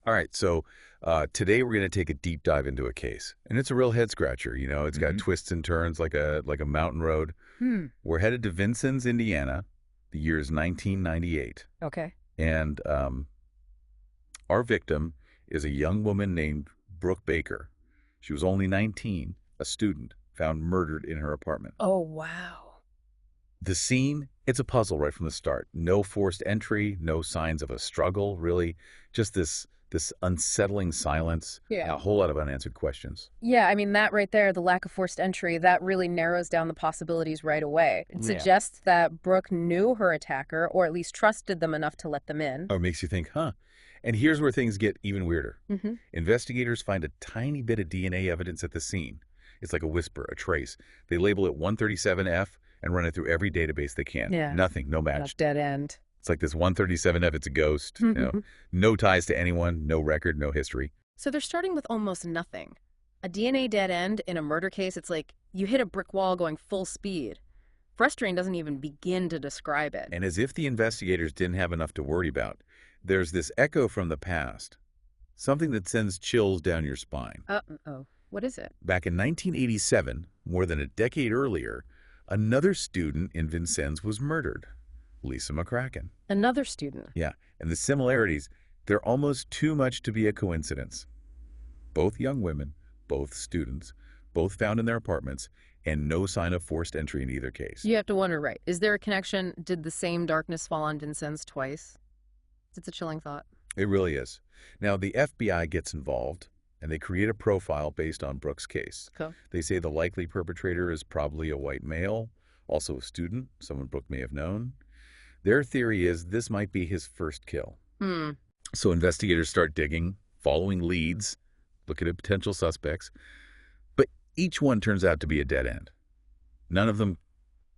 All right, so today we're going to take a deep dive into a case, and it's a real head scratcher. You know, it's got Hmm. twists and turns like a mountain road. Hmm. We're headed to Vincennes, Indiana. The year is 1998, Okay. and our victim is a young woman named Brooke Baker. She was only 19, a student, found murdered in her apartment. Oh, wow. The scene, it's a puzzle right from the start. No forced entry, no signs of a struggle, really. Just this unsettling silence, and Yeah. a whole lot of unanswered questions. Yeah, I mean, that right there, the lack of forced entry, that really narrows down the possibilities right away. It Yeah. suggests that Brooke knew her attacker, or at least trusted them enough to let them in. Oh, it makes you think, huh? And here's where things get even weirder. Mm-hmm. Investigators find a tiny bit of DNA evidence at the scene. It's like a whisper, a trace. They label it 137F and run it through every database they can. Yeah. Nothing, no A match. dead end. It's like this 137F, it's a ghost. Mhm. No ties to anyone, no record, no history. So they're starting with almost nothing. A DNA dead end in a murder case, it's like you hit a brick wall going full speed. Frustrating doesn't even begin to describe it. And as if the investigators didn't have enough to worry about, there's this echo from the past, something that sends chills down your spine. Uh-oh. What is it? Back in 1987, more than a decade earlier, another student in Vincennes was murdered, Lisa McCracken. Another student. Yeah, and the similarities, they're almost too much to be a coincidence. Both young women, both students, both found in their apartments, and no sign of forced entry in either case. You have to wonder, right, is there a connection? Did the same darkness fall on Vincennes twice? It's a chilling thought. It really is. Now, the FBI gets involved, and they create a profile based on Brooke's case. Cool. They say the likely perpetrator is probably a white male, also a student, someone Brooke may have known. Their theory is this might be his first kill. Hmm. So investigators start digging, following leads, looking at potential suspects, but each one turns out to be a dead end. None of them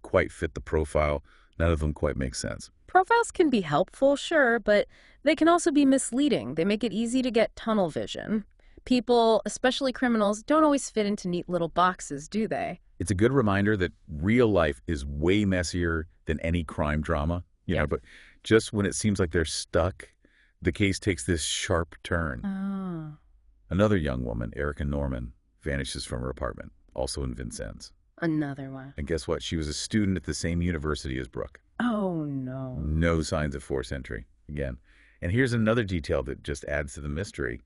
quite fit the profile. None of them quite make sense. Profiles can be helpful, sure, but they can also be misleading. They make it easy to get tunnel vision. People, especially criminals, don't always fit into neat little boxes, do they? It's a good reminder that real life is way messier than any crime drama, Yeah. but just when it seems like they're stuck, the case takes this sharp turn. Oh. Another young woman, Erica Norman, vanishes from her apartment, also in Vincennes. Another one. And guess what? She was a student at the same university as Brooke. Oh, no. No signs of forced entry, again. And here's another detail that just adds to the mystery.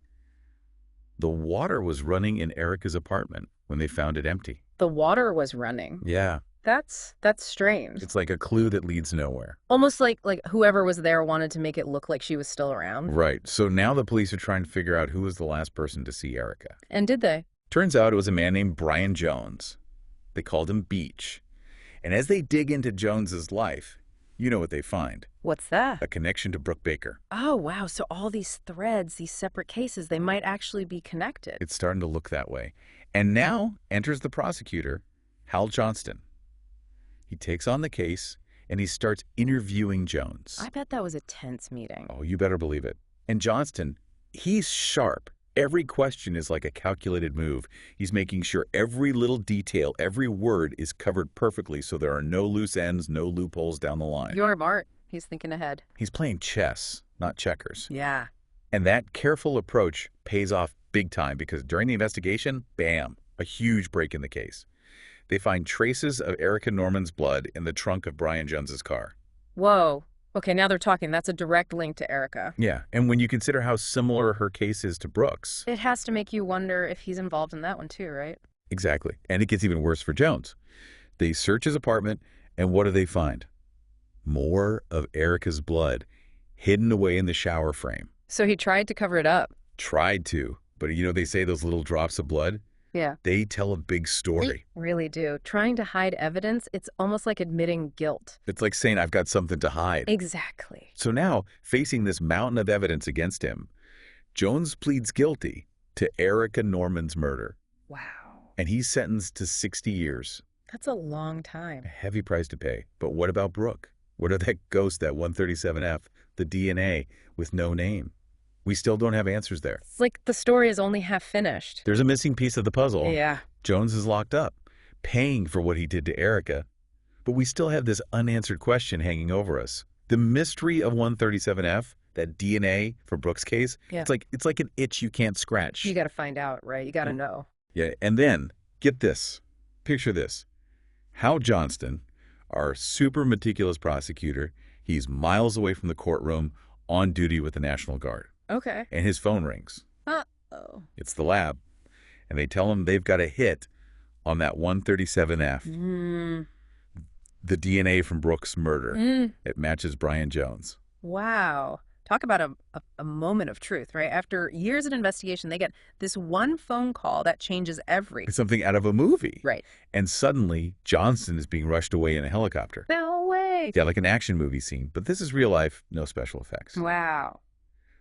The water was running in Erica's apartment when they found it empty. The water was running. Yeah, That's strange. it's like a clue that leads nowhere. Almost like whoever was there wanted to make it look like she was still around. Right, so now the police are trying to figure out who was the last person to see Erica. And did they? Turns out it was a man named Brian Jones. They called him Beach. And as they dig into Jones's life, you know what they find. What's that? A connection to Brooke Baker. Oh, wow. So all these threads, these separate cases, they might actually be connected. It's starting to look that way. And now enters the prosecutor, Hal Johnston. He takes on the case and he starts interviewing Jones. I bet that was a tense meeting. Oh, you better believe it. And Johnston, he's sharp. Every question is like a calculated move. He's making sure every little detail, every word is covered perfectly so there are no loose ends, no loopholes down the line. You're smart. He's thinking ahead. He's playing chess, not checkers. Yeah. And that careful approach pays off big time because during the investigation, bam, a huge break in the case. They find traces of Erica Norman's blood in the trunk of Brian Jones's car. Whoa. Okay, now they're talking. That's a direct link to Erica. Yeah, and when you consider how similar her case is to Brooke's. It has to make you wonder if he's involved in that one too, right? Exactly. And it gets even worse for Jones. They search his apartment, and what do they find? More of Erica's blood hidden away in the shower frame. So he tried to cover it up. Tried to, but they say those little drops of blood, Yeah. they tell a big story. They really do. Trying to hide evidence, it's almost like admitting guilt. It's like saying, I've got something to hide. Exactly. So now, facing this mountain of evidence against him, Jones pleads guilty to Erica Norman's murder, Wow. and he's sentenced to 60 years. That's a long time. A heavy price to pay. But what about Brooke? What of that ghost, that 137F, the DNA with no name? We still don't have answers there. It's like the story is only half finished. There's a missing piece of the puzzle. Yeah. Jones is locked up, paying for what he did to Erica. But we still have this unanswered question hanging over us. The mystery of 137F that DNA from Brooke's case, Yeah. it's like an itch you can't scratch. You got to find out, right? You got to Yeah. know. Yeah, and then, get this. Picture this. Hal Johnston, our super meticulous prosecutor, he's miles away from the courtroom on duty with the National Guard. Okay. And his phone rings. Uh-oh. It's the lab. And they tell him they've got a hit on that 137F, the DNA from Brooke's murder. It matches Brian Jones. Wow. Talk about a moment of truth, right? After years of investigation, they get this one phone call that changes everything. It's something out of a movie. Right. And suddenly, Johnston is being rushed away in a helicopter. No way. Yeah, like an action movie scene. But this is real life, no special effects. Wow.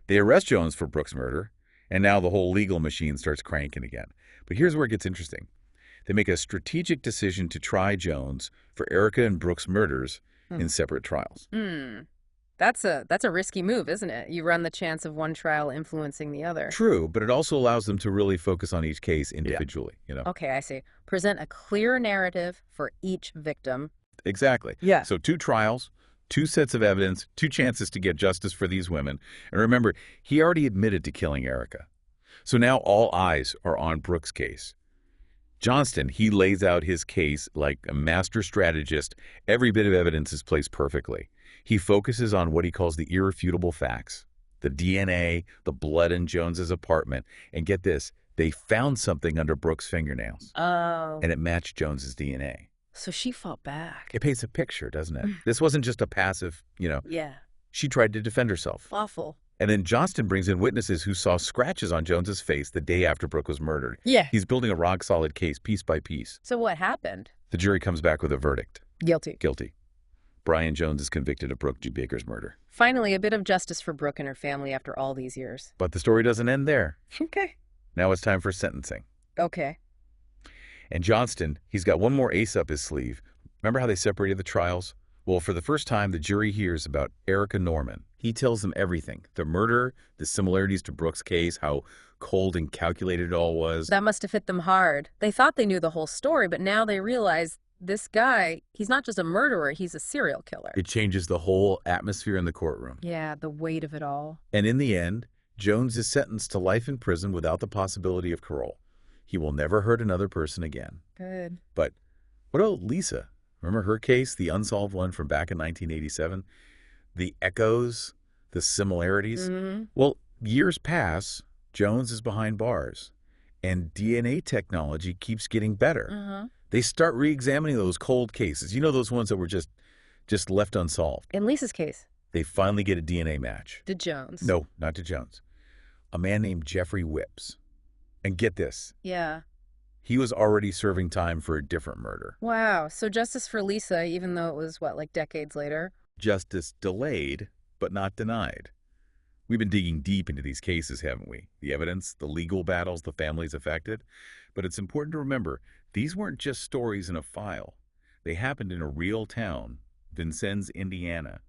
They arrest Jones for Brooke's murder, and now the whole legal machine starts cranking again. But here's where it gets interesting. They make a strategic decision to try Jones for Erica and Brooke's murders in separate trials. That's a risky move, isn't it? You run the chance of one trial influencing the other. True, but it also allows them to really focus on each case individually, you know? Okay, I see. Present a clear narrative for each victim. Exactly. Yeah. So 2 trials, 2 sets of evidence, 2 chances to get justice for these women. And remember, he already admitted to killing Erica. So now all eyes are on Brooke's case. Johnston, he lays out his case like a master strategist. Every bit of evidence is placed perfectly. He focuses on what he calls the irrefutable facts, the DNA, the blood in Jones's apartment. And get this, they found something under Brooke's fingernails. Oh. And it matched Jones's DNA. So she fought back. It paints a picture, doesn't it? This wasn't just a passive, Yeah. She tried to defend herself. Awful. And then Johnston brings in witnesses who saw scratches on Jones's face the day after Brooke was murdered. Yeah. He's building a rock-solid case piece by piece. So what happened? The jury comes back with a verdict. Guilty. Guilty. Brian Jones is convicted of Brooke Baker's murder. Finally, a bit of justice for Brooke and her family after all these years. But the story doesn't end there. Okay. Now it's time for sentencing. Okay. And Johnston, he's got one more ace up his sleeve. Remember how they separated the trials? Well, for the first time, the jury hears about Erica Norman. He tells them everything. The murder, the similarities to Brooke's case, how cold and calculated it all was. That must have hit them hard. They thought they knew the whole story, but now they realize this guy, he's not just a murderer, he's a serial killer. It changes the whole atmosphere in the courtroom. Yeah, the weight of it all. And in the end, Jones is sentenced to life in prison without the possibility of parole. He will never hurt another person again. Good. But what about Lisa? Remember her case, the unsolved one from back in 1987? The echoes, the similarities? Well, years pass, Jones is behind bars, and DNA technology keeps getting better. They start re-examining those cold cases. You know, those ones that were just left unsolved. In Lisa's case. They finally get a DNA match. To Jones. No, not to Jones. A man named Jeffrey Whips. And get this. Yeah. He was already serving time for a different murder. Wow. So justice for Lisa, even though it was, like decades later? Justice delayed, but not denied. We've been digging deep into these cases, haven't we? The evidence, the legal battles, the families affected. But it's important to remember, these weren't just stories in a file. They happened in a real town, Vincennes, Indiana.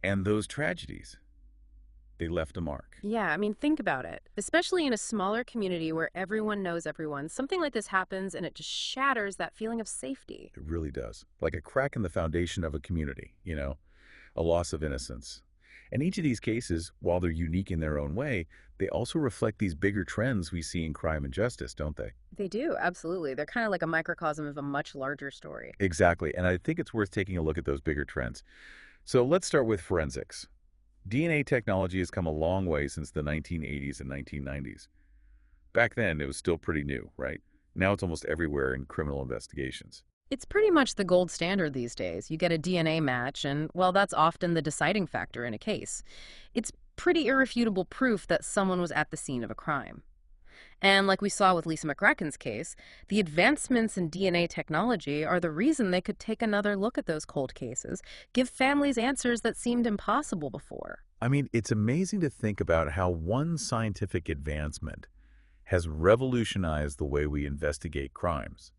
And those tragedies, they left a mark. Yeah, I mean, think about it. Especially in a smaller community where everyone knows everyone, something like this happens and it just shatters that feeling of safety. It really does. Like a crack in the foundation of a community, a loss of innocence. And each of these cases, while they're unique in their own way, they also reflect these bigger trends we see in crime and justice, don't they? They do, absolutely. They're kind of like a microcosm of a much larger story. Exactly. And I think it's worth taking a look at those bigger trends. So let's start with forensics. DNA technology has come a long way since the 1980s and 1990s. Back then, it was still pretty new, right? Now it's almost everywhere in criminal investigations. It's pretty much the gold standard these days. You get a DNA match, and, well, that's often the deciding factor in a case. It's pretty irrefutable proof that someone was at the scene of a crime. And like we saw with Lisa McCracken's case, the advancements in DNA technology are the reason they could take another look at those cold cases, give families answers that seemed impossible before. I mean, it's amazing to think about how one scientific advancement has revolutionized the way we investigate crimes.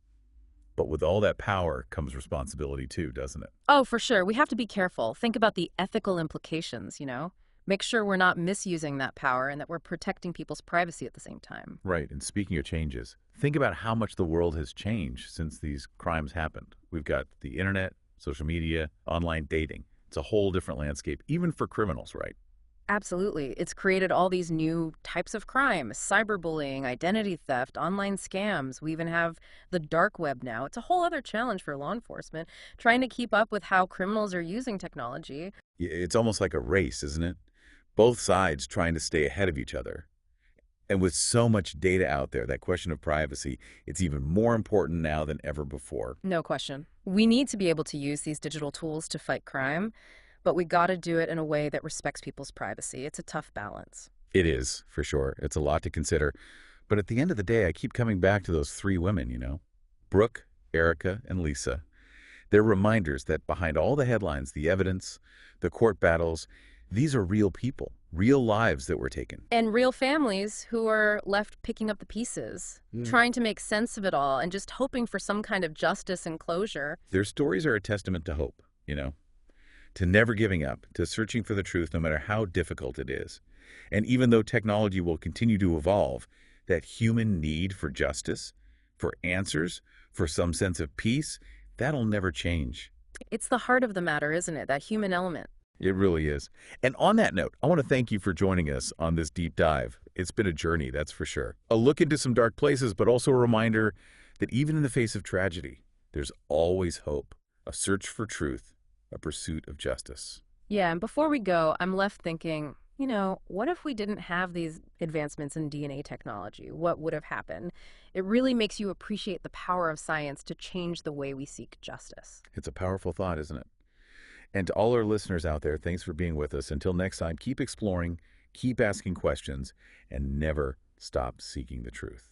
But with all that power comes responsibility too, doesn't it? Oh, for sure. We have to be careful. Think about the ethical implications, Make sure we're not misusing that power and that we're protecting people's privacy at the same time. Right. And speaking of changes, think about how much the world has changed since these crimes happened. We've got the internet, social media, online dating. It's a whole different landscape, even for criminals, right? Absolutely. It's created all these new types of crime, cyberbullying, identity theft, online scams. We even have the dark web now. It's a whole other challenge for law enforcement, trying to keep up with how criminals are using technology. It's almost like a race, isn't it? Both sides trying to stay ahead of each other. And with so much data out there, that question of privacy, it's even more important now than ever before. No question. We need to be able to use these digital tools to fight crime, but we got to do it in a way that respects people's privacy. It's a tough balance. It is, for sure. It's a lot to consider. But at the end of the day, I keep coming back to those three women, Brooke, Erica, and Lisa. They're reminders that behind all the headlines, the evidence, the court battles, these are real people, real lives that were taken. And real families who are left picking up the pieces, trying to make sense of it all and just hoping for some kind of justice and closure. Their stories are a testament to hope, to never giving up, to searching for the truth no matter how difficult it is. And even though technology will continue to evolve, that human need for justice, for answers, for some sense of peace, that'll never change. It's the heart of the matter, isn't it? That human element. It really is. And on that note, I want to thank you for joining us on this deep dive. It's been a journey, that's for sure. A look into some dark places, but also a reminder that even in the face of tragedy, there's always hope, a search for truth, a pursuit of justice. Yeah, and before we go, I'm left thinking, what if we didn't have these advancements in DNA technology? What would have happened? It really makes you appreciate the power of science to change the way we seek justice. It's a powerful thought, isn't it? And to all our listeners out there, thanks for being with us. Until next time, keep exploring, keep asking questions, and never stop seeking the truth.